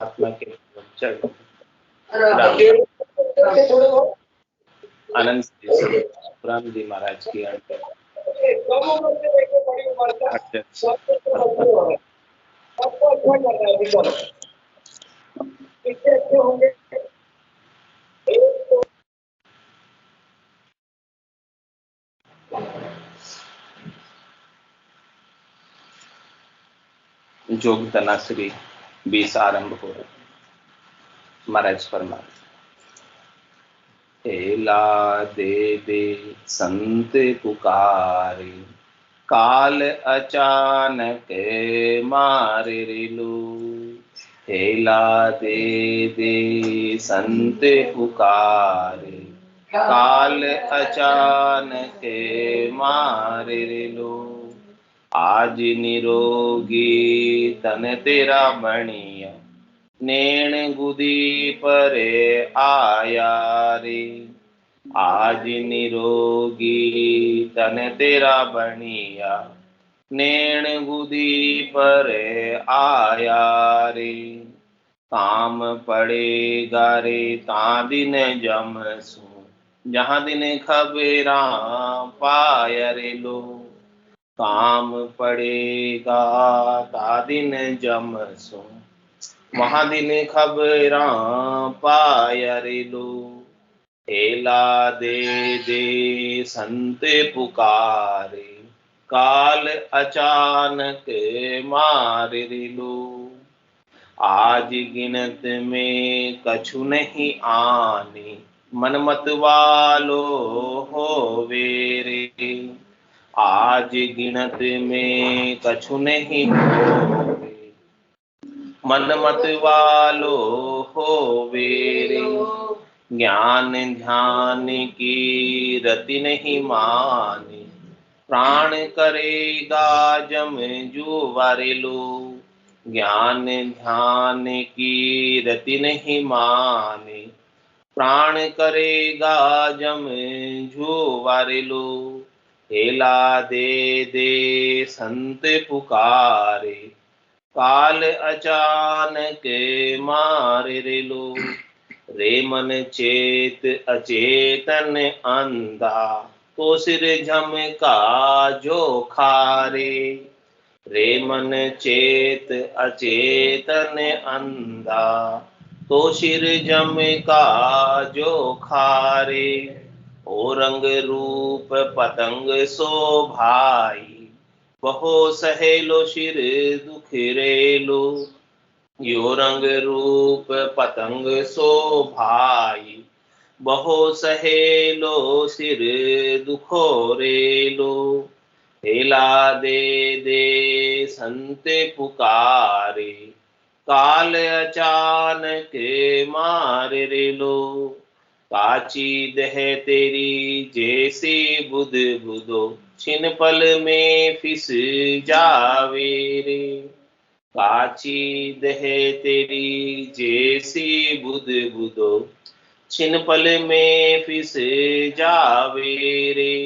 आत्मा के चरण आनंद राम जी महाराज की जोग तनाश्री 20 आरंभ हो रहा। महाराज फरमा हेला दे दे संत पुकारे, काल अचानक मारे लो। हेला दे दे संत पुकारे, काल अचानक मारे लो। आज निरोगी तन तेरा बणिया, नैन गुदी परे आया रे। आज निरोगी तन तेरा बणिया, नैन गुदी परे आया रे। काम पड़ेगा रे ता दिन जमसू, जहाँ दिन खबरा पाय रे लो। काम पड़ेगा ता दिन जमसू, वहाँ दिन खबरा पाय रे लो। हेला दे दे संत पुकारे, काल अचानक मार रे लो। आज गिनत में कछु नहीं आने, मन मत वालो हो वेरे। आज गिनत में कछु नहीं होवे, मन मत वालो हो वेरे। ज्ञान ध्यान की रति नहीं माने, प्राण करेगा जम जुवारे लो। ज्ञान ध्यान की रति नहीं माने, प्राण करेगा जम जुवारे लो। हेला दे दे संत पुकारे, काल अचानक मार रे लो। रे मन चेत अचेतन अंधा, तो सिर झमका जो खारे। रे मन चेत अचेतन अंधा, तो सिर झमका जो खारे। ओ रंग रूप पतंग सो भाई, बहो सहेलो सिर दुख रेलो। यो रंग रूप पतंग सो भाई, बहो सहेलो सिर दुखो रेलो। हेला दे दे संत पुकारे, काल अचानक मार रे लो। काची दह तेरी जैसी बुध बुदो, छिन पल में फिस जावे रे। काची दह तेरी जैसी बुध बुदो, छिन पल में फिस जावे रे।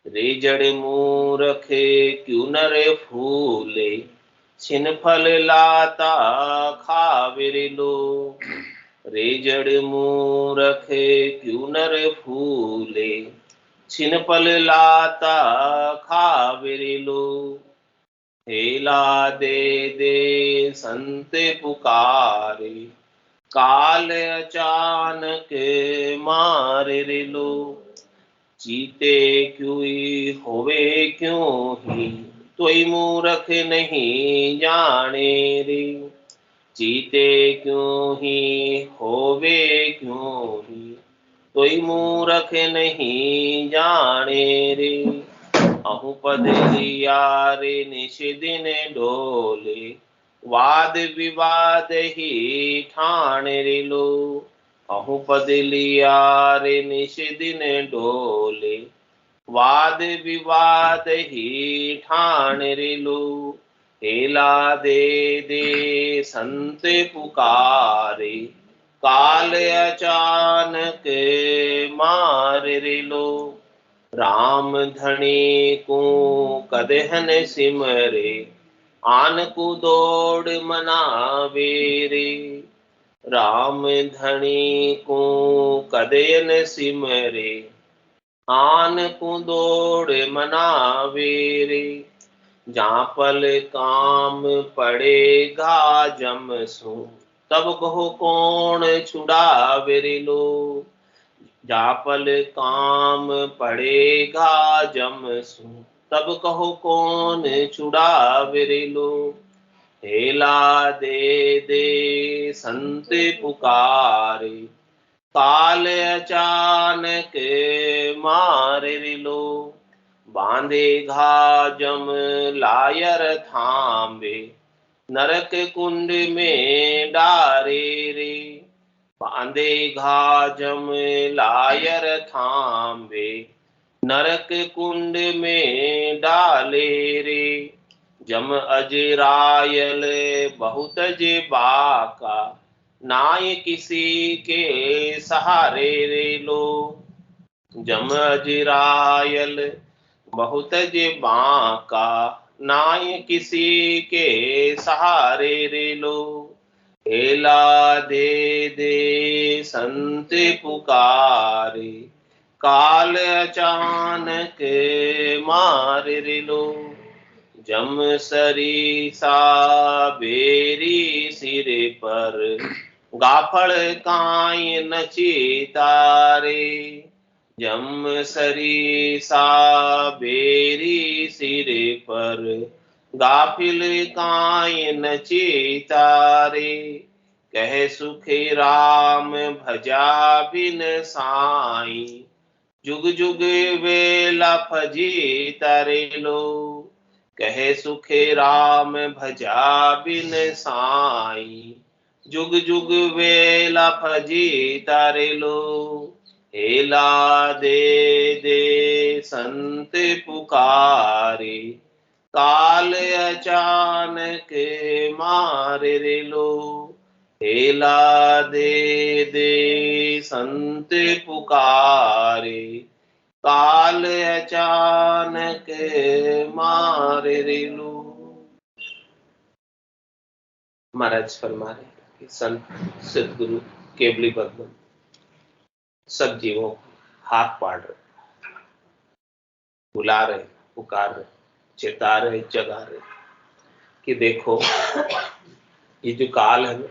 रे जड़ मूरख क्यों नर फूले, छिन फल लाता खावे रे लो। रे जड़ मूरख क्यों नर फूले, छिन पल लाता खावे रे लो। हेला दे दे संत पुकारे, काल अचानक मार रे लो। जीते क्यों होवे क्यों ही, तोई मूरख नहीं जाने रे। जीते क्यों ही होवे क्यों ही, तोई मूरख नहीं जाने रे। अहु पद लिया रे निश दिन डोले, वाद विवाद ही ठान रे लो। अहु पद लिया रे निश दिन डोले, वाद विवाद ही ठान रे लो। हेला दे दे संत पुकारे, काल अचानक मार रे लो। राम धनी को कदहन सिमरे, आन को दौड़ मनावे रे, राम धनी को कदयन सिमरे, आन को दौड़ मनावे रे, जापल काम पड़ेगा जम सो, तब कहो कौन छुड़ावे रे लो, जापल काम पड़ेगा जम सो, तब कहो कौन छुड़ावे रे लो, हेला दे दे संत पुकारे, काल अचानक मारे रे लो, बांधे घाजम लायर थामे, नरक कुंड में डारे रे, बांधे घाजम लायर थामे, नरक कुंड में डाले रे, जम अजरायल बहुत जे बाका, नाय किसी के सहारे रे लो, जम अजरायल बहुत जे बाका, नाय किसी के सहारे रे लो, हेला दे दे संत पुकारे, काल अचानक मार रे लो, जम सरीसा बेरी सिरे पर, गाफड़ काई नची तारे, जम सरीसा बेरी सिरे पर, गाफिल काई नची तारे, कह सुखे राम भजा बिन साई, जुग जुग वेला फजी तारे लो, कहे सुखे राम भजा बिन साई, जुग जुग वेला फजी तारे लो, हेला दे दे संत पुकारे, काल अचानक मारे रे लो, हेला दे दे संत पुकारे, काल अचानक मारे रे लो। महाराज फरमा रहे कि संत सदगुरु केवली भगवान सब जीवों को हाथ पाड़ रहे, बुला रहे, पुकार रहे, चेता रहे, जगा रहे कि देखो ये जो काल है ना,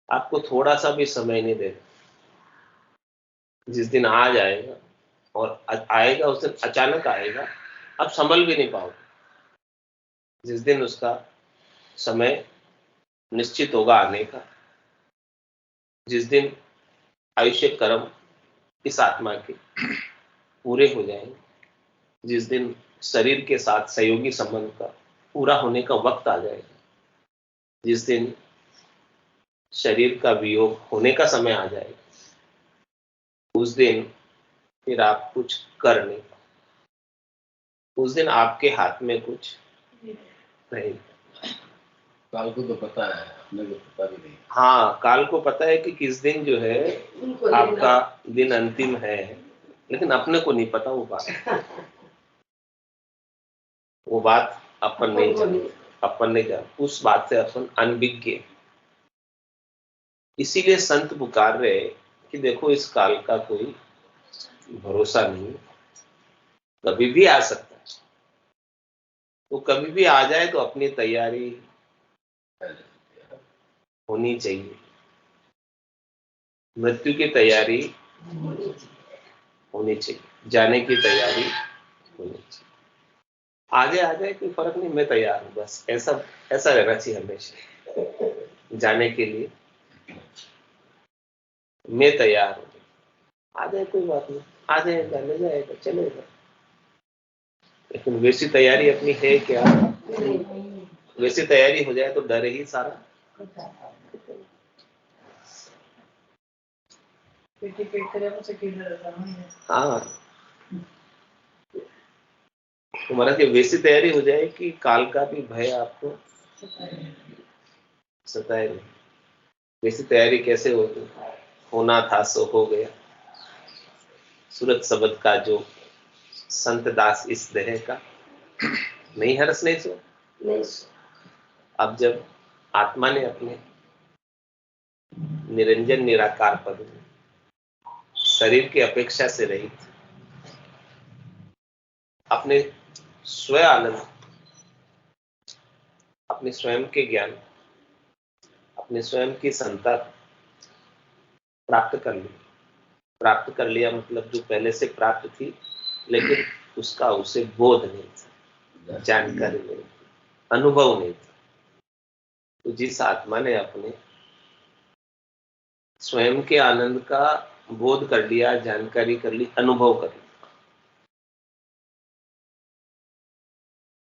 आपको थोड़ा सा भी समय नहीं देता, जिस दिन आ जाएगा और आएगा उस दिन अचानक आएगा, आप संभल भी नहीं पाओगे, जिस दिन उसका समय निश्चित होगा आने का, जिस दिन आयुष्य कर्म इस आत्मा के पूरे हो जाएंगे, जिस दिन शरीर के साथ सहयोगी संबंध का पूरा होने का वक्त आ जाएगा, जिस दिन शरीर का वियोग होने का समय आ जाएगा, उस दिन फिर आप कुछ कर नहीं पाओ, उस दिन आपके हाथ में कुछ नहीं। काल को तो पता है, अपने को पता भी नहीं। हाँ, काल को पता है कि किस दिन जो है आपका दिन अंतिम है, लेकिन अपने को नहीं पता वो बात अपन नहीं जान, उस बात से अपन अनभिज्ञ। इसीलिए संत पुकार रहे कि देखो इस काल का कोई भरोसा नहीं, कभी भी आ सकता है, तो कभी भी आ जाए तो अपनी तैयारी होनी चाहिए, मृत्यु की तैयारी होनी चाहिए, जाने की तैयारी होनी चाहिए, आगे आ जाए कोई फर्क नहीं, मैं तैयार हूं, बस ऐसा रहना चाहिए हमेशा, जाने के लिए मैं तैयार हूं, आ जाए कोई बात नहीं, आ जाएगा, ले जाएगा, चलेगा, लेकिन वैसी तैयारी अपनी है क्या? वैसी तैयारी हो जाए तो डर ही सारा। हाँ, तुम्हारा की वैसी तैयारी हो जाए कि काल का भी भय आपको सताए नहीं। वैसी तैयारी कैसे होगी? होना था सो हो गया, सूरत शब्द का जो संत दास इस देह का, नहीं हर्ष नहीं सो, अब जब आत्मा ने अपने निरंजन निराकार पद में शरीर की अपेक्षा से रहित अपने स्व आनंद, अपने स्वयं के ज्ञान, अपने स्वयं की संता प्राप्त कर ली। प्राप्त कर लिया मतलब जो पहले से प्राप्त थी लेकिन उसका उसे बोध नहीं था, जानकारी नहीं थी, अनुभव नहीं था। तो जिस आत्मा ने अपने स्वयं के आनंद का बोध कर लिया, जानकारी कर ली, अनुभव कर लिया,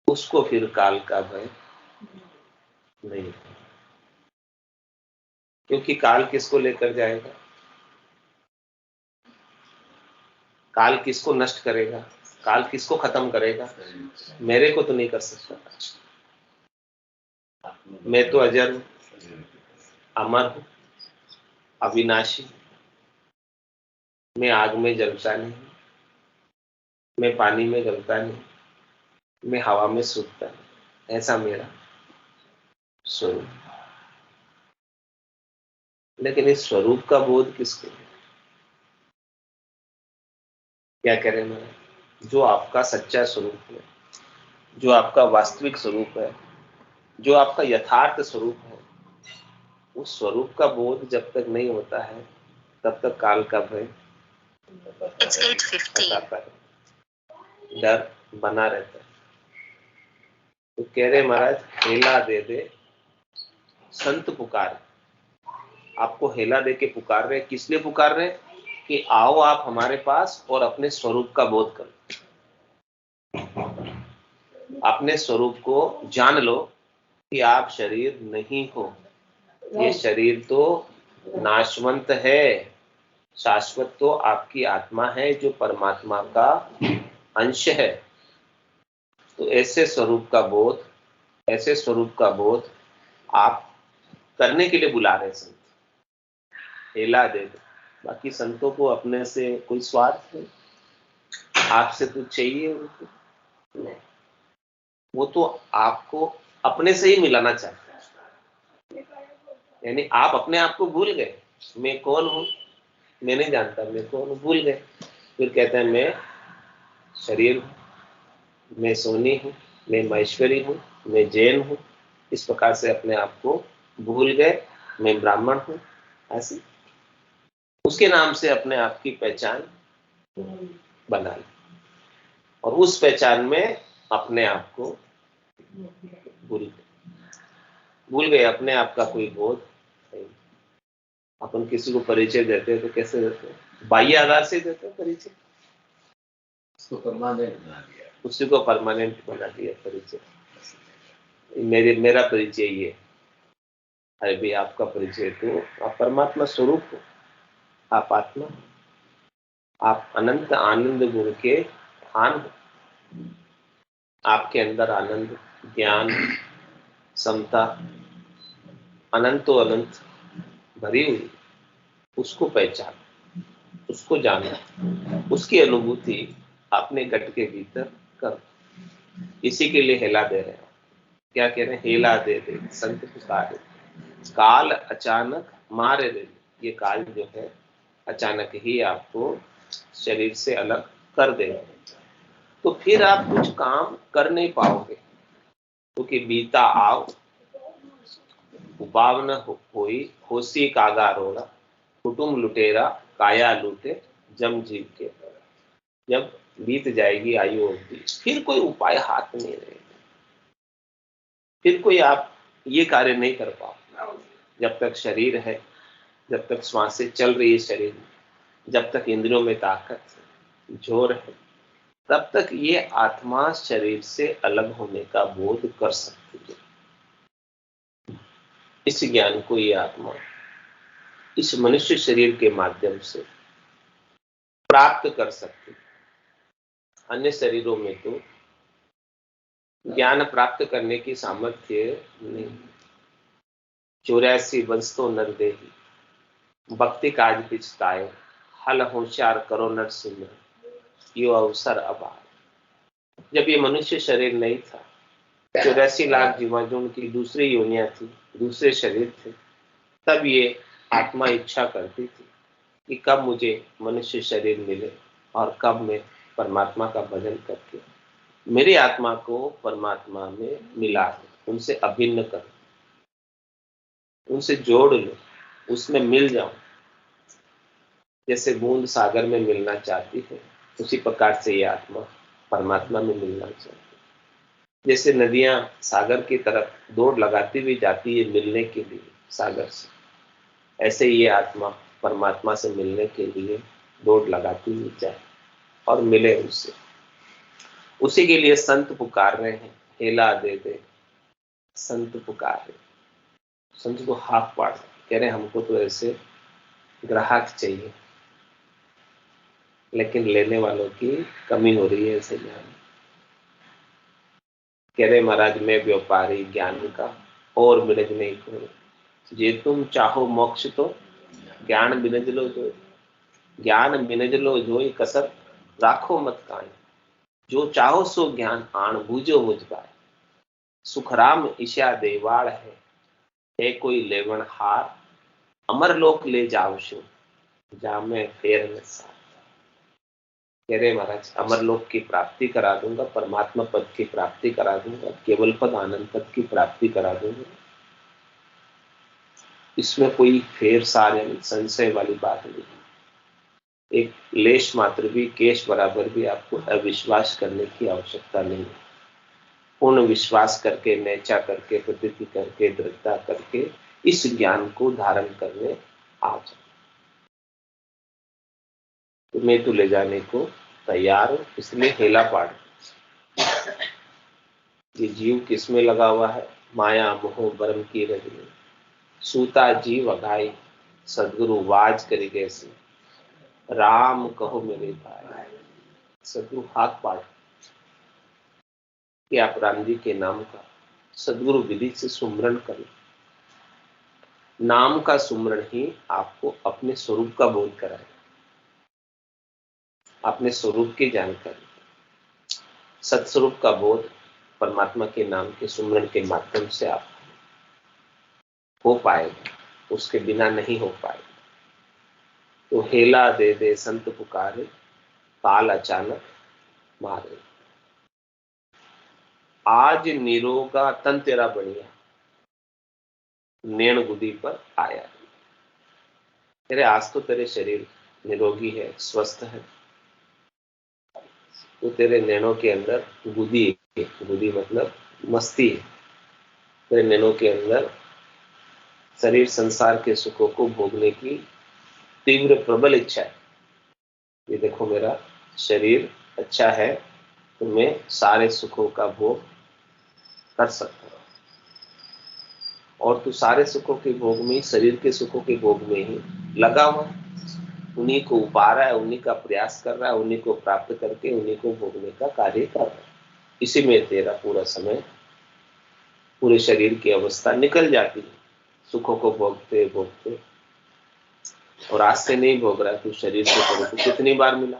उसको फिर काल का भय नहीं, क्योंकि काल किसको लेकर जाएगा? काल किसको नष्ट करेगा? काल किसको खत्म करेगा? मेरे को तो नहीं कर सकता। मैं तो अजर हूं, अमर हूं, अविनाशी। मैं आग में जलता नहीं, मैं पानी में गलता नहीं, मैं हवा में सूखता नहीं। ऐसा मेरा स्वरूप। लेकिन इस स्वरूप का बोध किसको? क्या कह रहे हैं महाराज? जो आपका सच्चा स्वरूप है, जो आपका वास्तविक स्वरूप है, जो आपका यथार्थ स्वरूप है, उस स्वरूप का बोध जब तक नहीं होता है तब तक काल का भय सताता है, डर बना रहता है। तो कह रहे महाराज, हेला दे दे संत पुकार। आपको हेला दे के पुकार रहे, किस लिए पुकार रहे? कि आओ आप हमारे पास और अपने स्वरूप का बोध करो, अपने स्वरूप को जान लो कि आप शरीर नहीं हो। ये शरीर तो नाशवंत है, शाश्वत तो आपकी आत्मा है जो परमात्मा का अंश है। तो ऐसे स्वरूप का बोध, ऐसे स्वरूप का बोध आप करने के लिए बुला रहे संत, हेला दे दो। बाकी संतों को अपने से कोई स्वार्थ नहीं, आपसे कुछ चाहिए उनको नहीं, वो तो आपको अपने से ही मिलाना चाहते हैं। यानी आप अपने आप को भूल गए, मैं कौन हूं, मैं नहीं जानता मैं कौन हूं, भूल गए। फिर कहते हैं मैं शरीर हूं, मैं सोनी हूं, मैं महेश्वरी हूं, मैं जैन हूं। इस प्रकार से अपने आप को भूल गए, मैं ब्राह्मण हूं। ऐसे उसके नाम से अपने आप की पहचान बना ली और उस पहचान में अपने आप को भूल गए, अपने आप का कोई बोध नहीं। अपन किसी को परिचय देते हैं तो कैसे देते हैं? बाह्य आधार से देते हैं परिचय, उसको परमानेंट बना दिया, उसी को परमानेंट बना दिया परिचय। मेरा परिचय ये, अरे भाई आपका परिचय तो आप परमात्मा स्वरूप हो, आप आत्मा, आप अनंत आनंद गुण के खान हो। आपके अंदर आनंद, ज्ञान, समता अनंतो अनंत भरी हुई। उसको पहचान, उसको जाना, उसकी अनुभूति अपने घट के भीतर कर। इसी के लिए हेला दे रहे हैं। क्या कह रहे हैं? हेला दे दे संत पुकारे, काल अचानक मारे दे। ये काल जो है अचानक ही आपको शरीर से अलग कर देगा, तो फिर आप कुछ काम कर नहीं पाओगे, क्योंकि बीता आओ उपाव न होई, होसी कागा रोड़ा, कुटुम लुटेरा काया लूटे जम जीव के। जब बीत जाएगी आयु अवधि, फिर कोई उपाय हाथ नहीं रहेगा, फिर कोई आप ये कार्य नहीं कर पाओ। जब तक शरीर है, जब तक श्वासें चल रही है शरीर में, जब तक इंद्रियों में ताकत है, जोर है, तब तक ये आत्मा शरीर से अलग होने का बोध कर सकती है। इस ज्ञान को ये आत्मा इस मनुष्य शरीर के माध्यम से प्राप्त कर सकती है। अन्य शरीरों में तो ज्ञान प्राप्त करने की सामर्थ्य नहीं। 84 वंश तो नर देही, भक्ति काज पिछताए, हल होशियार करो नर सिमरन, यो अवसर अब आए। जब ये मनुष्य शरीर नहीं था 84 लाख जीवाणु की दूसरी योनियां थी, दूसरे शरीर थे। तब ये आत्मा इच्छा करती थी कि कब मुझे मनुष्य शरीर मिले और कब मैं परमात्मा का भजन करके मेरी आत्मा को परमात्मा में मिला दूं, उनसे अभिन्न कर, उनसे जोड़ लो, उसमें मिल जाऊं। जैसे बूंद सागर में मिलना चाहती है, उसी प्रकार से ये आत्मा परमात्मा में मिलना चाहती है। जैसे नदियां सागर की तरफ दौड़ लगाती हुई जाती है मिलने के लिए सागर से, ऐसे ये आत्मा परमात्मा से मिलने के लिए दौड़ लगाती हुई जाए और मिले उससे। उसी के लिए संत पुकार रहे हैं, हेला दे दे संत पुकार रहे। संत को हाथ पाड़ कह रहे हमको तो ऐसे ग्राहक चाहिए, लेकिन लेने वालों की कमी हो रही है ऐसे ज्ञान। कह रहे महाराज मैं व्यापारी ज्ञान का और बिनज नहीं करो, जे तुम चाहो मोक्ष तो ज्ञान बिनज लो जो, ज्ञान बिनज लो जोई कसर राखो मत कान, जो चाहो सो ज्ञान आण बूझो मुझ पाए, सुखराम ईशा देवाड़ है कोई लेवन हार, अमर लोक ले जाओ शो जा मैं फेर न सार। कह रहे महाराज अमरलोक की प्राप्ति करा दूंगा, परमात्मा पद की प्राप्ति करा दूंगा, केवल पद आनंद पद की प्राप्ति करा दूंगा। इसमें कोई फेर सार यानी संशय वाली बात नहीं। एक लेश मात्र भी, केश बराबर भी आपको अविश्वास करने की आवश्यकता नहीं है। पूर्ण विश्वास करके, नैचा करके, प्रतीति करके, दृढ़ता करके इस ज्ञान को धारण करने आ जाओ। तुम्हें तो ले जाने को तैयार हो, इसलिए हेला पाड़। ये जीव किसमें लगा हुआ है? माया मोह बरम की रज में सूता जीव अघाई, सदगुरु वाज करी गैसे राम कहो मेरे भाई। सदगुरु हाथ पाड़ कि आप राम जी के नाम का सदगुरु विधि से सुमरण करें। नाम का सुमरण ही आपको अपने स्वरूप का बोध कराए, अपने स्वरूप की जानकारी, सत्स्वरूप का बोध परमात्मा के नाम के सुमरण के माध्यम से आप हो पाएगा, उसके बिना नहीं हो पाएगा। तो हेला दे दे संत पुकारे, काल अचानक मारे, आज निरोगा तन तेरा बढ़िया, नैन गुदी पर आया। तेरे आज तो तेरे शरीर निरोगी है, स्वस्थ है, तो तेरे नैनों के अंदर गुदी है, गुदी मतलब मस्ती है। तेरे नैनों के अंदर शरीर संसार के सुखों को भोगने की तीव्र प्रबल इच्छा है। ये देखो मेरा शरीर अच्छा है तो मैं सारे सुखों का भोग कर सकता हूं, और तू सारे सुखों के भोग में, शरीर के सुखों के भोग में ही लगा हुआ, उन्हीं को उपा रहा है, उन्हीं का प्रयास कर रहा है, उन्हीं को प्राप्त करके उन्हीं को भोगने का कार्य कर रहा है। इसी में तेरा पूरा समय, पूरे शरीर की अवस्था निकल जाती है सुखों को भोगते भोगते। और आज से नहीं भोग रहा तू शरीर से, तेरे को कितनी बार मिला,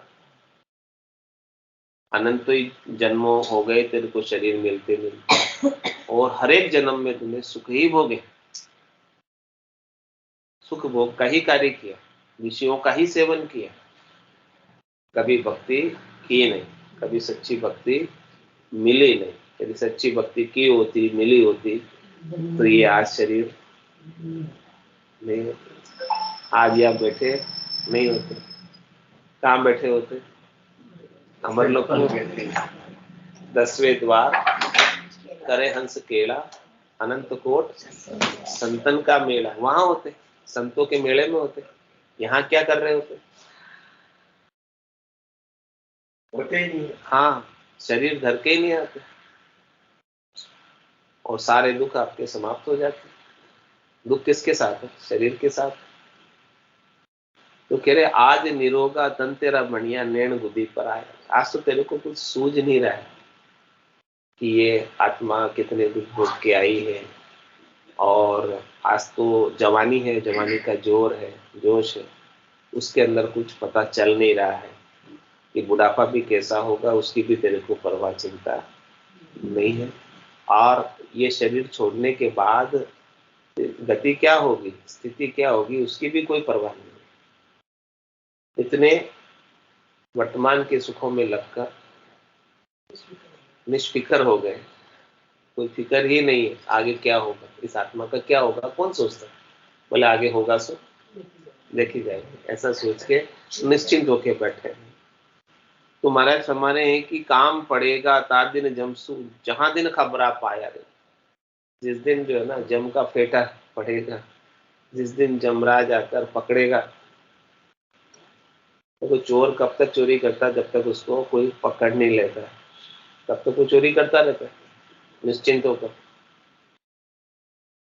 अनंत ही जन्मों हो गए तेरे को शरीर मिलते मिलते, और हर एक जन्म में तूने सुख ही भोगे, सुख भोग का ही कार्य किया, विषयों का ही सेवन किया, कभी भक्ति की नहीं, कभी सच्ची भक्ति मिली नहीं। यदि सच्ची भक्ति की होती, मिली होती, तो ये आज शरीर नहीं होते, आज आप बैठे नहीं होते। कहाँ बैठे होते? अमरलोक में 10वें द्वार करे हंस केला, अनंत कोट संतन का मेला, वहां होते, संतों के मेले में होते। यहाँ क्या कर रहे होते? होते ही नहीं। हाँ, शरीर धर के ही नहीं आते और सारे दुख आपके समाप्त हो जाते। दुख किसके साथ है? शरीर के साथ। तो कह रहे आज निरोगा तन तेरा बढ़िया, नैन गुदी पर आया। आज तो तेरे को कुछ सूझ नहीं रहा है कि ये आत्मा कितने दुख भोग के आई है, और आज तो जवानी है, जवानी का जोर है, जोश है, उसके अंदर कुछ पता चल नहीं रहा है कि बुढ़ापा भी कैसा होगा, उसकी भी तेरे को परवाह चिंता नहीं है। और ये शरीर छोड़ने के बाद गति क्या होगी, स्थिति क्या होगी, उसकी भी कोई परवाह नहीं। इतने वर्तमान के सुखों में लगकर निष्फिकर हो गए, कोई फिक्र ही नहीं है आगे क्या होगा, इस आत्मा का क्या होगा, कौन सोचता है। बोले आगे होगा सो देखी जाएगी, ऐसा सोच के निश्चिंत होके बैठे। तो महाराज फरमाने हैं कि काम पड़ेगा ता दिन जमसू जहां दिन खबरा पाया रे। जिस दिन जो है ना जम का फेटा पड़ेगा, जिस दिन जमराज आकर पकड़ेगा, तो चोर कब तक चोरी करता, जब तक उसको कोई पकड़ नहीं लेता, तब तक वो चोरी करता रहता है निश्चिंत होकर।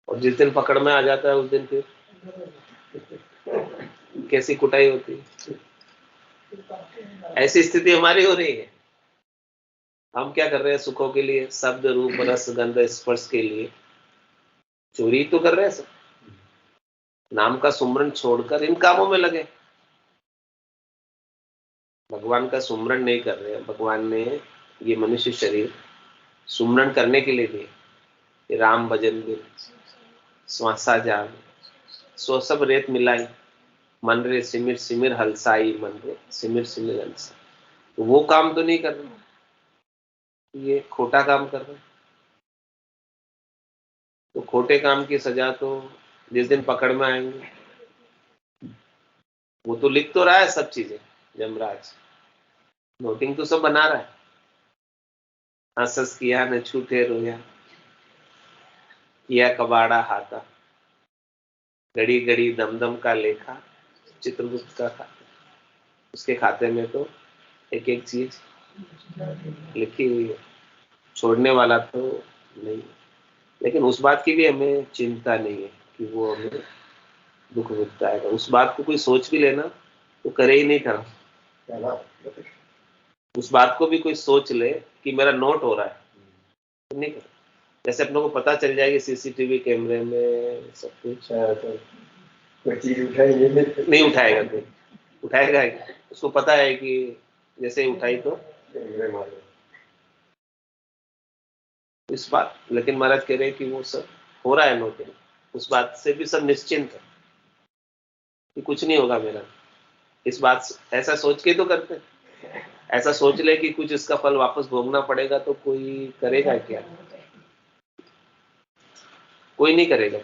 और जिस दिन पकड़ में आ जाता है उस दिन फिर कैसी कुटाई होती है। ऐसी स्थिति हमारी हो रही है। हम क्या कर रहे हैं सुखों के लिए, शब्द रूप रस गंध स्पर्श के लिए चोरी तो कर रहे हैं सब, नाम का सुमरन छोड़कर इन कामों में लगे, भगवान का सुमरन नहीं कर रहे हैं। भगवान ने ये मनुष्य शरीर सुमरन करने के लिए दिए। राम भजन बिन श्वासा जान सो सब रेत मिलाई, मन रे सिमिर सिमिर हलसाई, मन रे सिमिर सिमिर हलसाई। तो वो काम तो नहीं कर रहे, ये खोटा काम कर रहे। तो खोटे काम की सजा तो जिस दिन पकड़ में आएंगे, वो तो लिख तो रहा है सब चीजें, जमराज नोटिंग तो सब बना रहा है। हंस हंस किया न छूटे रोया, किया कबाड़ा हाथा, घड़ी घड़ी दम दम का लेखा, चित्रगुप्त का खाता। उसके खाते में तो एक एक चीज लिखी हुई है, छोड़ने वाला तो नहीं। लेकिन उस बात की भी हमें चिंता नहीं है कि वो हमें दुख भुगता है। उस बात को कोई सोच भी लेना तो करे ही नहीं खड़ा। उस बात को भी कोई सोच ले कि मेरा नोट हो रहा है तो नहीं करे। जैसे अपनों को पता चल जाएगी सीसीटीवी कैमरे में सब कुछ, तो कोई चीज उठाएंगे नहीं, उठाएगा कोई, उठाएगा उसको पता है कि जैसे ही उठाई तो इस बात। लेकिन महाराज कह रहे हैं कि वो सब हो रहा है नोटिंग, उस बात से भी सब निश्चिंत है कि कुछ नहीं होगा मेरा। इस बात ऐसा सोच के तो करते हैं। ऐसा सोच ले कि कुछ इसका फल वापस भोगना पड़ेगा तो कोई करेगा क्या, कोई नहीं करेगा,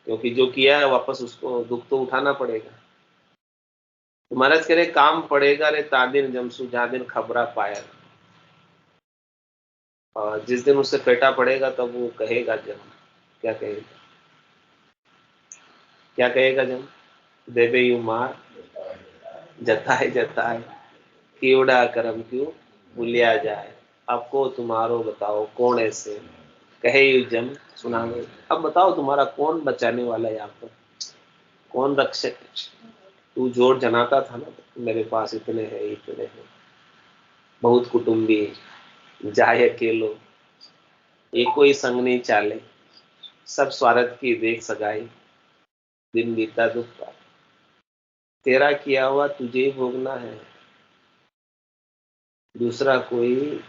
क्योंकि जो किया है वापस उसको दुख तो उठाना पड़ेगा। तो महाराज कह रहे काम पड़ेगा रे तादिन जमसू जहाँ दिन खबरा पाया। और जिस दिन उससे पेटा पड़ेगा तब वो कहेगा जम, क्या कहेगा, क्या कहेगा जम, देवे यू मार जताए जताए, कीड़ा करम क्यों भूलिया जाए, आपको तुम्हारो बताओ कौन ऐसे, कहे यू जम सुनावे। अब बताओ तुम्हारा कौन बचाने वाला है, यहाँ पर कौन रक्षक है। तू जोर जनाता था ना मेरे पास इतने हैं इतने हैं, बहुत कुटुंबी जाए अकेलो, एक कोई संग नहीं चाले, सब स्वार्थ की देख सगाई, दिन बीता दुख का, तेरा किया हुआ तुझे ही भोगना है, दूसरा कोई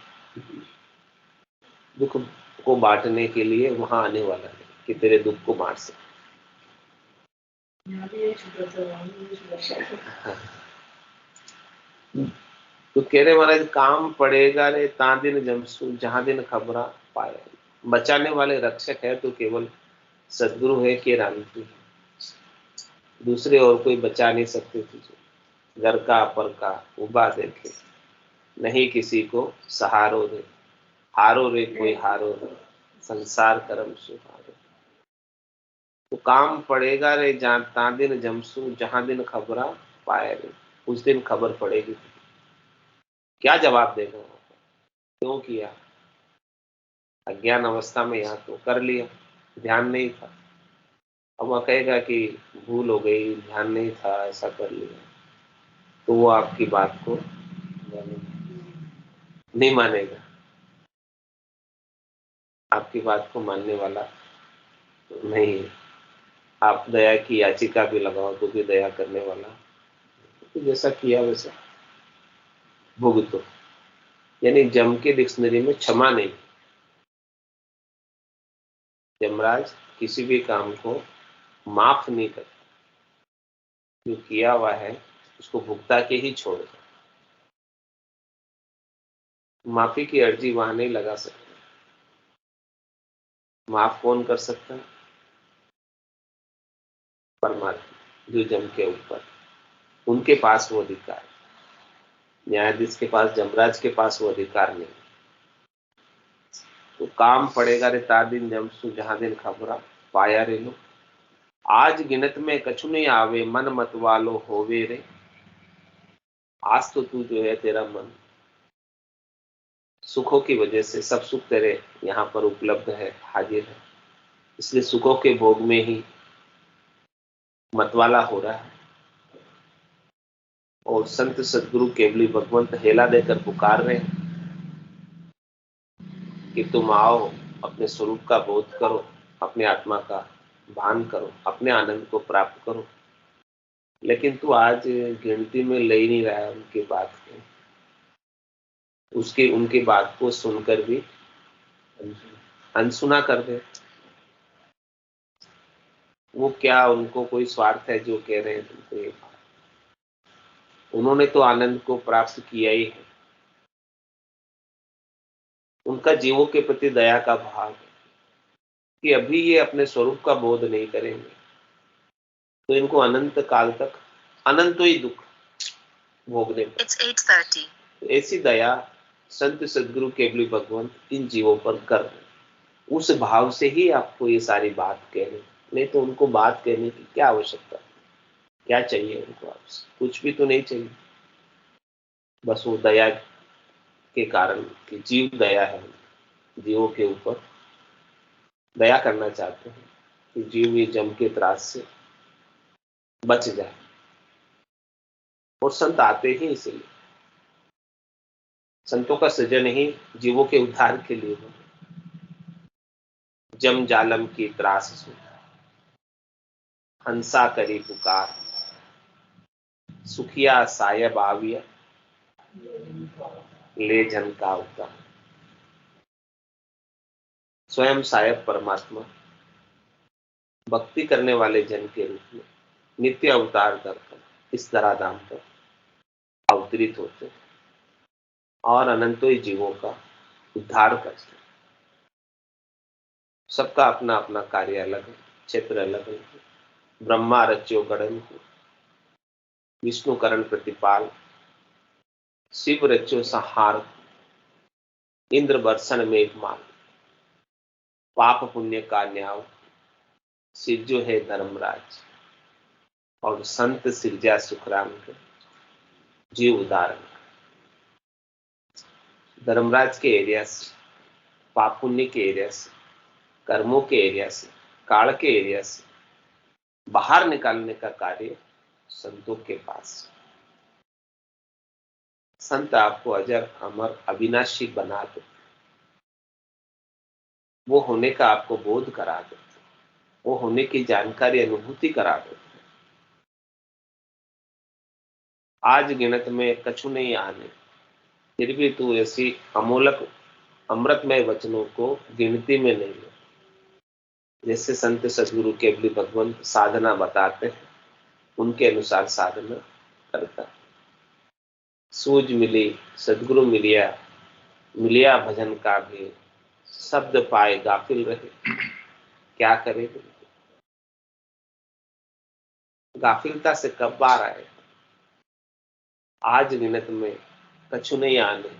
दुख को बांटने के लिए वहां आने वाला है कि तेरे दुख को बांट सके। तो कह रहे महाराज काम पड़ेगा रे ता दिन जमसू जहां दिन खबरा पाए। बचाने वाले रक्षक है तो केवल सदगुरु है कि रामजी है, दूसरे और कोई बचा नहीं सकते तुझे। घर का अपर का उबा देखे, नहीं किसी को सहारो दे, हारो रे कोई हारो रे, संसार कर्म सुहारो। तो काम पड़ेगा रे ता दिन जमसू जहां दिन खबरा पाए रे, उस दिन खबर पड़ेगी। क्या जवाब देगा, क्यों किया, अज्ञान अवस्था में यहाँ तो कर लिया, ध्यान नहीं था। अब वह कहेगा कि भूल हो गई, ध्यान नहीं था, ऐसा कर लिया, तो वो आपकी बात को नहीं मानेगा, आपकी बात को मानने वाला तो नहीं है। आप दया की याचिका भी लगाओ तो भी दया करने वाला, तो जैसा किया वैसा भुगतो। यानी जम के डिक्शनरी में क्षमा नहीं, यमराज किसी भी काम को माफ नहीं करता, जो किया हुआ है उसको भुगता के ही छोड़ दो। माफी की अर्जी वहां नहीं लगा सकते। माफ कौन कर सकता है? परमात्मा, जो जम के ऊपर, उनके पास वो अधिकार है। न्यायाधीश के पास, यमराज के पास वो अधिकार नहीं। तो काम पड़ेगा रे ता दिन जमसु जहां दिन खबरा पाया रे लो। आज गिनत में कछु नहीं आवे, मन मत वालो होवे रे। आज तो तू जो है, तेरा मन सुखों की वजह से, सब सुख तेरे यहाँ पर उपलब्ध है, हाजिर है, इसलिए सुखों के भोग में ही मतवाला हो रहा है। और संत सदगुरु केवली भगवंत हेला देकर पुकार रहे हैं कि तुम आओ, अपने स्वरूप का बोध करो, अपने आत्मा का भान करो, अपने आनंद को प्राप्त करो। लेकिन तू आज गिनती में ले ही नहीं रहा है उनकी बात को, उसकी उनकी बात को सुनकर भी अनसुना कर दे। वो क्या, उनको कोई स्वार्थ है जो कह रहे हैं तुमको ये बात? उन्होंने तो आनंद को प्राप्त किया ही है। उनका जीवों के प्रति दया का भाव है कि अभी ये अपने स्वरूप का बोध नहीं करेंगे तो इनको अनंत काल तक अनंत ही दुख भोगने पड़े। तो ऐसी दया संत सदगुरु केवली भगवंत इन जीवों पर कर रहे, उस भाव से ही आपको ये सारी बात कहनी। नहीं तो उनको बात कहने की क्या आवश्यकता, क्या चाहिए उनको आपसे? कुछ भी तो नहीं चाहिए। बस वो दया के कारण कि जीव दया है, जीवों के ऊपर दया करना चाहते हैं कि जीव ये जम के त्रास से बच जाए। और संत आते ही इसलिए, संतों का सृजन ही जीवों के उद्धार के लिए हो। जम जालम की त्रास से हंसा करी पुकार, सुखिया सायब आविया ले जन का अवतार। स्वयं सायब परमात्मा भक्ति करने वाले जन के रूप में नित्य अवतार करकर इस धराधाम पर अवतरित होते और अनंतों जीवों का उद्धार करते। सबका अपना अपना कार्य अलग है, क्षेत्र अलग है। ब्रह्मा रच्यो गणन को, विष्णु करण प्रतिपाल, शिव रच्यो संहार, इंद्र बर्षण मेघमाल, पाप पुण्य का न्याय, सिरजो है धर्मराज, और संत सिरजा सुखराम के जीव उदाहरण। धर्मराज के एरिया से, पाप पुण्य के एरिया से, कर्मों के एरिया से, काल के एरिया से बाहर निकालने का कार्य संतों के पास। संत आपको अजर अमर अविनाशी बना दे, वो होने का आपको बोध करा देते, वो होने की जानकारी अनुभूति करा देते। आज गिनत में कछु नहीं आने, फिर भी तू ऐसी अमोलक अमृतमय वचनों को गिनती में नहीं ले। जैसे संत सदगुरु केवली भगवंत साधना बताते हैं, उनके अनुसार साधना करता। सूझ मिली सदगुरु मिलिया, मिलिया भजन का भी, शब्द पाए गाफिल रहे, क्या करे? गाफिलता से कब बार आए? आज गिनत में कछु नहीं आने,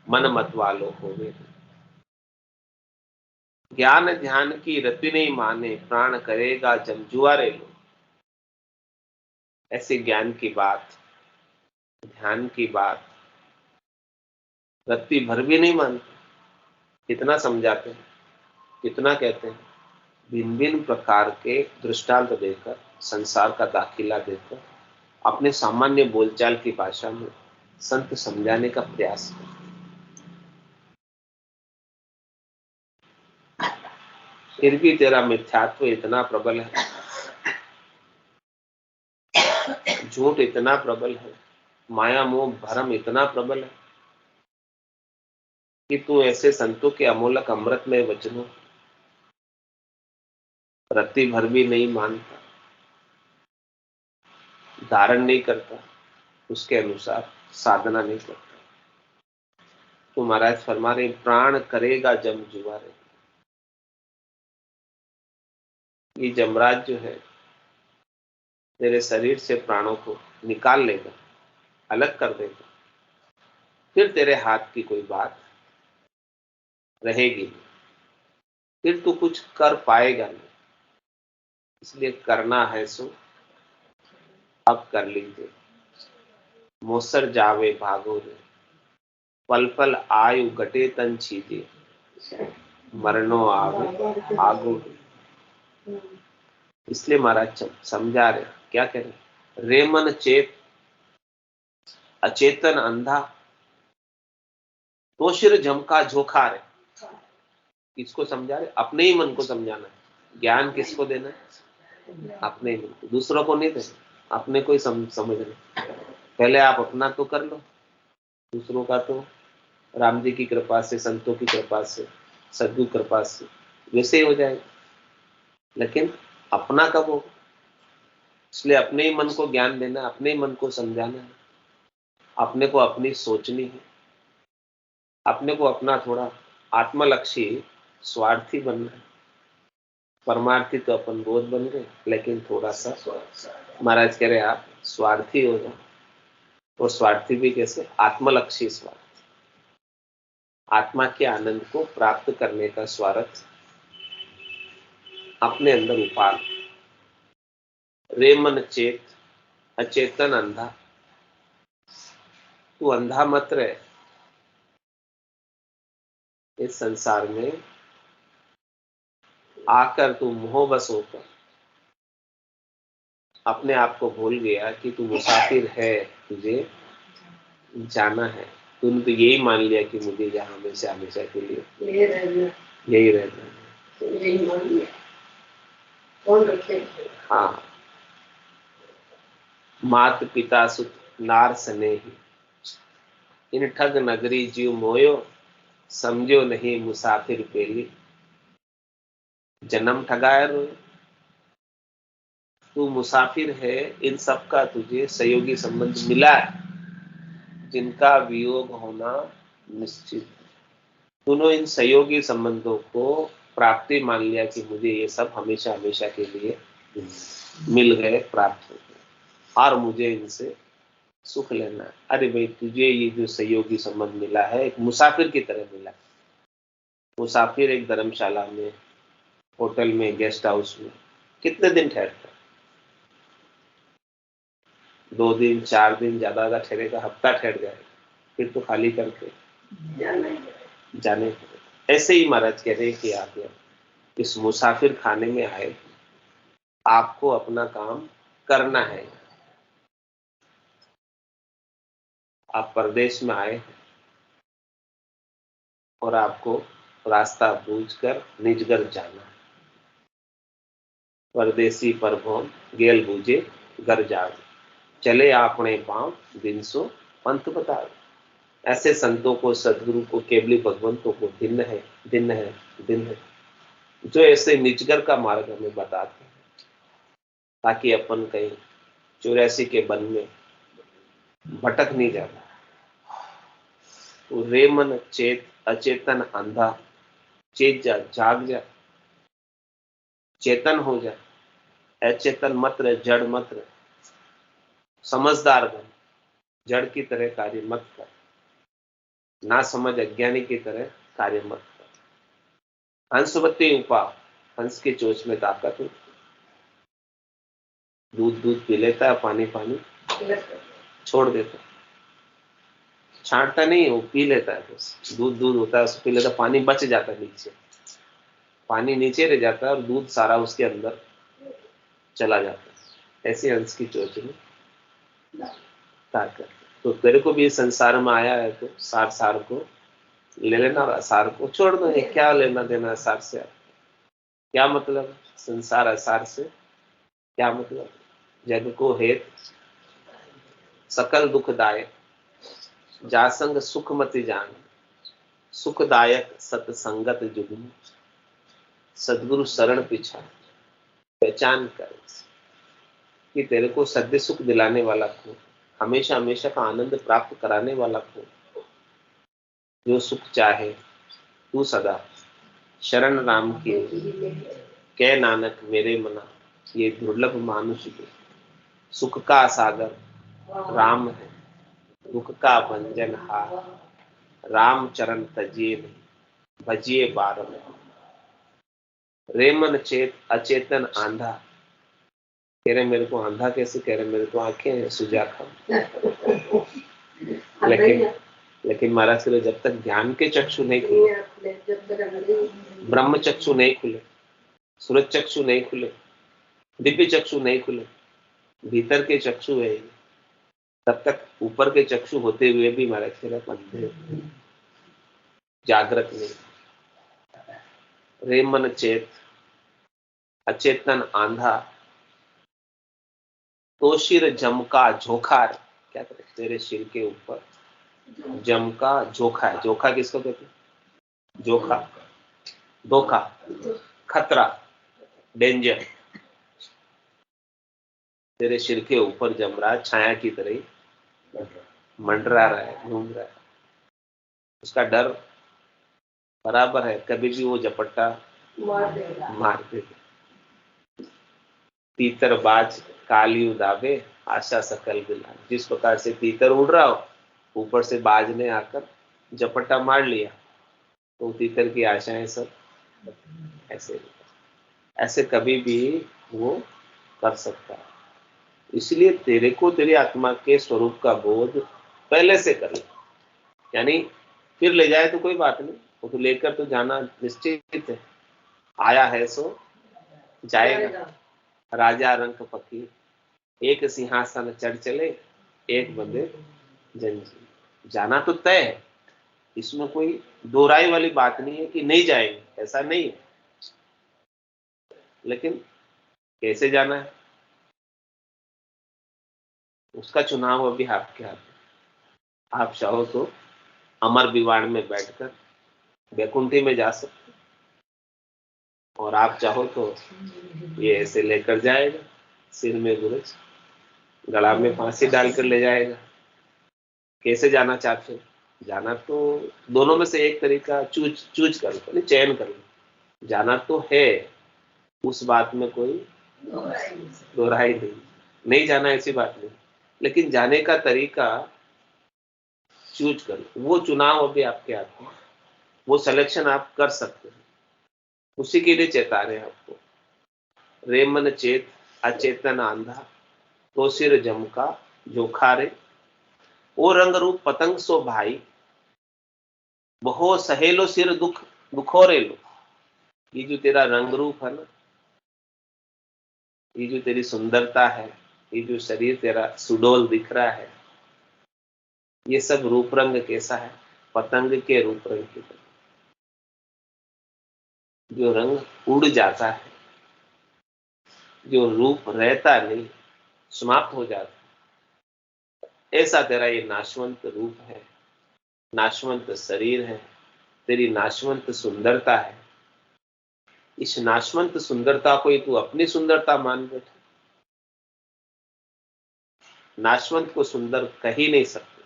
मन मत वालो होवे। ज्ञान ध्यान की रति नहीं माने, प्राण करेगा जमजुआरे लो। ऐसे ज्ञान की बात, ध्यान की बात रत्ती भर भी नहीं मानते। कितना समझाते हैं, कितना कहते हैं, भिन्न भिन्न प्रकार के दृष्टांत देकर, संसार का दाखिला देकर, अपने सामान्य बोलचाल की भाषा में संत समझाने का प्रयास करते। फिर भी तेरा मिथ्यात्व इतना प्रबल है, झूठ इतना प्रबल है, माया मोह भरम इतना प्रबल है कि तू ऐसे संतों के अमोलक अमृत में वचनों रत्ती भर भी नहीं मानता, धारण नहीं करता, उसके अनुसार साधना नहीं करता, तो महाराज फरमा रहे प्राण करेगा जम जुआरे। ये जमराज जो है तेरे शरीर से प्राणों को निकाल लेगा, अलग कर देगा, फिर तेरे हाथ की कोई बात रहेगी नहीं, फिर तू कुछ कर पाएगा नहीं। इसलिए करना है सो अब कर लीजिए। मोसर जावे भागो रे, पल पल आयु घटे तन छीजे, मरनो आवे आगो। इसलिए महाराज समझा रहे, क्या करें? रे मन चेत अचेतन अंधा, तो सिर झमका झोखा रे। किसको समझा रहे? अपने ही मन को समझाना है। ज्ञान किसको देना है? अपने ही मन को, दूसरों को नहीं देना, अपने को ही समझना। पहले आप अपना तो कर लो, दूसरों का तो राम जी की कृपा से, संतों की कृपा से, सद्गुरु कृपा से वैसे ही हो जाएगा, लेकिन अपना कब होगा? इसलिए अपने ही मन को ज्ञान देना, अपने ही मन को समझाना है, अपने को अपनी सोचनी है, अपने को अपना थोड़ा आत्मलक्षी स्वार्थी बनना है। परमार्थी तो अपन बहुत बन गए, लेकिन थोड़ा सा महाराज कह रहे आप स्वार्थी हो जाओ। और स्वार्थी भी कैसे? आत्मलक्षी स्वार्थ, आत्मा के आनंद को प्राप्त करने का स्वार्थ अपने अंदर उपाल। रे मन चेत अचेतन अंधा, तू अंधा मत रहे इस संसार में, आकर तू मोहबस होकर अपने आप को भूल गया कि तू मुसाफिर है, तुझे जाना है। तूने तो यही मान लिया कि मुझे यहाँ हमेशा हमेशा के लिए यही रहना है, यही मान लिया। कौन रखे? हाँ, मात पिता सुत नार स्नेही, इन ठग नगरी जीव मोयो, समझो नहीं मुसाफिर पेली, जन्म ठगाया रोए। तू मुसाफिर है, इन सब का तुझे सहयोगी संबंध मिला है, जिनका वियोग होना निश्चित। दोनों इन सहयोगी संबंधों को प्राप्ति मान लिया कि मुझे ये सब हमेशा हमेशा के लिए मिल गए, प्राप्त हो गए, और मुझे इनसे सुख लेना है। अरे भाई, तुझे ये जो सहयोगी संबंध मिला है एक मुसाफिर की तरह मिला है। मुसाफिर एक धर्मशाला में, होटल में, गेस्ट हाउस में कितने दिन ठहरता है? 2 दिन 4 दिन, ज्यादा ठहरेगा, हफ्ता ठहर जाएगा, फिर तो खाली करके जाने पड़ेगा। ऐसे ही महाराज कह रहे हैं कि आप इस मुसाफिर खाने में आए, आपको अपना काम करना है। आप परदेश में आए और आपको रास्ता बूझकर निजगर जाना है। परदेसी परभोम गेल बूझे घर जावे, चले आपने पांव दिन सो पंथ बतावे। ऐसे संतों को, सदगुरु को, केवली भगवंतों को दिन है, दिन है, दिन है, जो ऐसे निजगर का मार्ग हमें बताते हैं, ताकि अपन कहीं 84 के वन में भटक नहीं जाता। तो रे मन चेत अचेतन अंधा, चेत जा, जाग जा, चेतन हो जा, अचेतन मत रहे, जड़ मत रहे, समझदार बन, जड़ की तरह कार्य मत कर, ना समझ अज्ञानी की तरह कार्य मत कर। हंसवती उपा, हंस की चोंच में ताकत हो। दूध दूध पी लेता है, पानी पानी छोड़ देता है, छांटता नहीं, वो पी लेता है। बस दूध दूध होता है, उसको पी लेता, पानी बच जाता है नीचे, पानी नीचे रह जाता है और दूध सारा उसके अंदर चला जाता है। ऐसे हंस की चोंच में ताकत। तो तेरे को भी संसार में आया है तो सार सार को ले लेना, सार को छोड़ दो। क्या लेना देना सार से? क्या मतलब संसार असार से? क्या मतलब? जग को हेत सकल दुखदायक, जासंग सुख मत जान, सुखदायक सतसंगत जुगनू, सदगुरु शरण पिछा, पहचान कर कि तेरे को सद्य सुख दिलाने वाला कौन, हमेशा हमेशा का आनंद प्राप्त कराने वाला कौन, जो सुख चाहे तू सदा शरण राम की, कह नानक मेरे मना ये दुर्लभ मानुष के, सुख का सागर राम है, दुख का भंजन हार, राम चरण तजिए नहीं भजिए बारंबार। रे मन चेत अचेतन आंधा, कह रहे मेरे को आंधा कैसे, कह रहे मेरे को आंखें हैं सुजाखा। लेकिन महाराज कह जब तक ज्ञान के चक्षु नहीं खुले, ब्रह्म चक्षु नहीं खुले, सूरज चक्षु नहीं खुले, दिव्य चक्षु नहीं खुले, भीतर के चक्षु है, तब तक ऊपर के चक्षु होते हुए भी महाराज कह रहे जागृत नहीं। रे मन चेत अचेतन आंधा, तो सिर जमका झोखार, क्या करे तेरे सिर के ऊपर जम का झोखा है। झोखा किसको कहते हैं? जोखा, धोखा, खतरा, डेंजर तेरे सिर के ऊपर जम रहा है, छाया की तरह मंडरा रहा है, घूम रहा है। उसका डर बराबर है, कभी भी वो झपट्टा मार दे। तीतर बाज काली दावे आशा सकल बिला, जिस प्रकार से तीतर उड़ रहा हो, ऊपर से बाज ने आकर झपट्टा मार लिया, तो तीतर की आशाएं सब ऐसे ऐसे कभी भी वो कर सकता है। इसलिए तेरे को तेरी आत्मा के स्वरूप का बोध पहले से कर ले, यानी फिर ले जाए तो कोई बात नहीं, वो तो लेकर तो जाना निश्चित है। आया है सो जाएगा, राजा रंग फकीर, एक सिंहासन चढ़ चले, एक बंदे जंजीर, जाना तो तय है। इसमें कोई दो राय वाली बात नहीं है कि नहीं जाएंगे, ऐसा नहीं है। लेकिन कैसे जाना है उसका चुनाव अभी आपके हाथ में। आप चाहो तो अमर विवाण में बैठकर वैकुंठी में जा सकते, और आप चाहो तो ये ऐसे लेकर जाएगा, सिर में गुरज, गला में फांसी डालकर ले जाएगा। कैसे जाना चाहते हो? जाना तो दोनों में से एक तरीका चूज कर लो, चयन कर लो। जाना तो है, उस बात में कोई दो राय नहीं जाना ऐसी बात नहीं, लेकिन जाने का तरीका चूज कर लो। वो चुनाव अभी आपके हाथ में, वो सिलेक्शन आप कर सकते हैं, उसी के लिए चेता रहे आपको। रे मन चेत अचेतन आंधा, तो सिर जमका जोखारे, ओ रंग रूप पतंग सो भाई, बहो सहेलो सिर दुख दुखोरे लो। ये जो तेरा रंग रूप है ना, ये जो तेरी सुंदरता है, ये जो शरीर तेरा सुडोल दिख रहा है, ये सब रूप रंग कैसा है? पतंग के रूप रंग की तरह, जो रंग उड़ जाता है, जो रूप रहता नहीं, समाप्त हो जाता, ऐसा तेरा ये नाशवंत रूप है, नाशवंत शरीर है, तेरी नाशवंत सुंदरता है। इस नाशवंत सुंदरता को ही तू अपनी सुंदरता मान बैठा। नाशवंत को सुंदर कह ही नहीं सकते,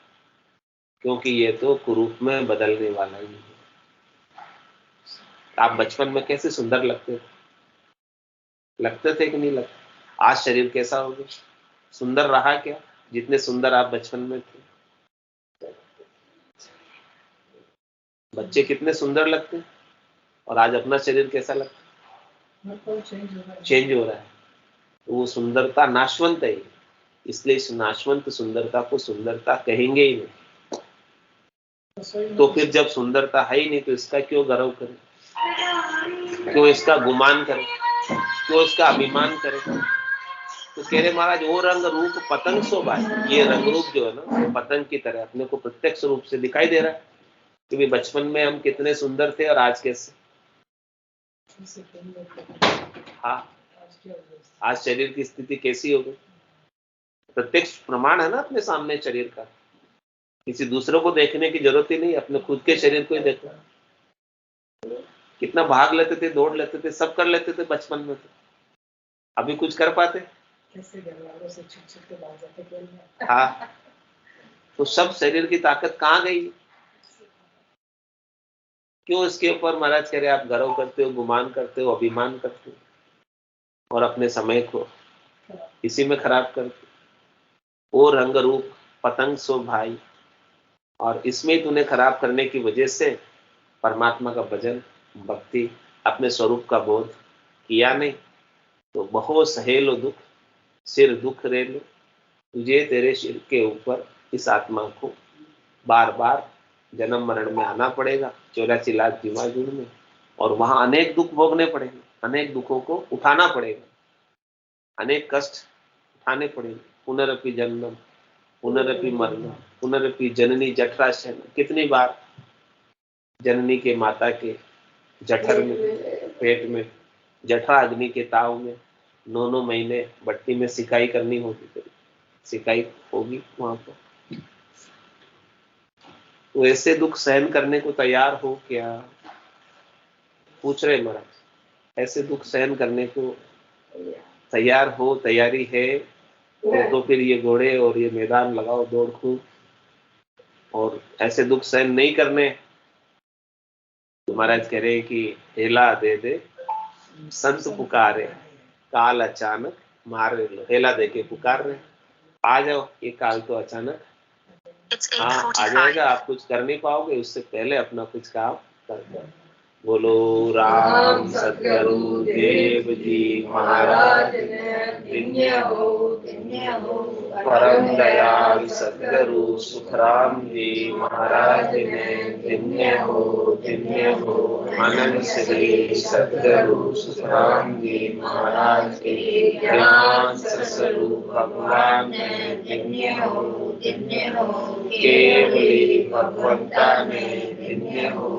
क्योंकि ये तो कुरूप में बदलने वाला ही है। आप बचपन में कैसे सुंदर लगते थे कि नहीं लगते? आज शरीर कैसा हो गया? सुंदर रहा क्या जितने सुंदर आप बचपन में थे? बच्चे कितने सुंदर लगते हैं, और आज अपना शरीर कैसा लगता है? चेंज हो रहा है। वो सुंदरता नाशवंत है, इसलिए इस नाशवंत सुंदरता को सुंदरता कहेंगे ही नहीं। तो फिर जब सुंदरता है ही नहीं, तो इसका क्यों गर्व करें, क्यों इसका गुमान करें, क्यों इसका अभिमान करें? तो कह रहे महाराज, वो रंग रूप पतंग शोभा है। ये रंग रूप जो है ना, पतंग की तरह अपने को प्रत्यक्ष रूप से दिखाई दे रहा है कि भी बचपन में हम कितने सुंदर थे और आज कैसे। हाँ, आज शरीर की स्थिति कैसी हो गई? प्रत्यक्ष प्रमाण है ना अपने सामने शरीर का, किसी दूसरों को देखने की जरूरत ही नहीं, अपने खुद के शरीर को ही देखो। कितना भाग लेते थे, दौड़ लेते थे, सब कर लेते थे बचपन में। अभी कुछ कर पाते? कैसे घर वालों से छुट के भाग जाते खेल में। हाँ, तो सब शरीर की ताकत कहाँ गई? क्यों इसके ऊपर महाराज कह रहे आप गर्व करते हो, गुमान करते हो, अभिमान करते हो और अपने समय को इसी में खराब करते हो। ओ रंग रूप पतंग सो भाई, और इसमें तूने खराब करने की वजह से परमात्मा का भजन, भक्ति, अपने स्वरूप का बोध किया नहीं। तो बहुत सहेलो दुख, सिर दुख रे लो, तुझे तेरे सिर के ऊपर इस आत्मा को बार बार जन्म मरण में आना पड़ेगा, 84 लाख जीवाजुड़ में, और वहां अनेक दुख भोगने पड़ेंगे, अनेक दुखों को उठाना पड़ेगा, अनेक कष्ट उठाने पड़ेंगे। पुनरपि जन्म पुनरपि मरण पुनरपि जननी जठरा शयन, कितनी बार जननी के माता के जठर में, पेट में, जठरा अग्नि के ताव में 9 महीने भट्टी में सिकाई करनी होगी, तो सिकाई होगी वहां पर। तो ऐसे दुख सहन करने को तैयार हो क्या? पूछ रहे महाराज, ऐसे दुख सहन करने को तैयार हो, तैयारी है तो फिर ये घोड़े और ये मैदान लगाओ दौड़ खूब। और ऐसे दुख सहन नहीं करने तो महाराज कह रहे कि हेला दे दे संत पुकारे, काल अचानक मारे लो। हेला दे के पुकार रहे, आ जाओ, ये काल तो अचानक हाँ आ जाएगा, आप कुछ कर नहीं पाओगे, उससे पहले अपना कुछ काम कर दो। बोलो राम सतगुरु देव जी महाराज धन्य हो, परम दयाल सतगुरु सुखराम जी महाराज ने धन्य हो, अनंत श्री सतगुरु सुखराम जी महाराज के ज्ञान स्वरूप भगवान ने धन्य हो, केवली भगवंता ने धन्य हो,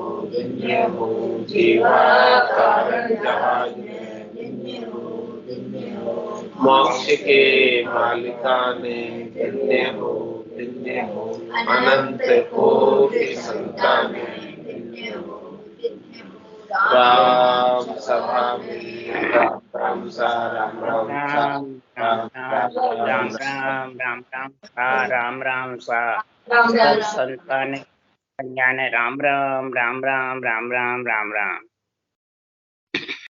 जीवा कारण जहाज में धन्य हो, मोक्ष के मालिका ने धन्य हो, अनंत कोटि संतान ने धन्य हो। राम सभा में राम सा राम राम सा राम राम राम राम राम सा राम राम सा सब संतान कल्याण राम राम राम राम राम राम राम राम।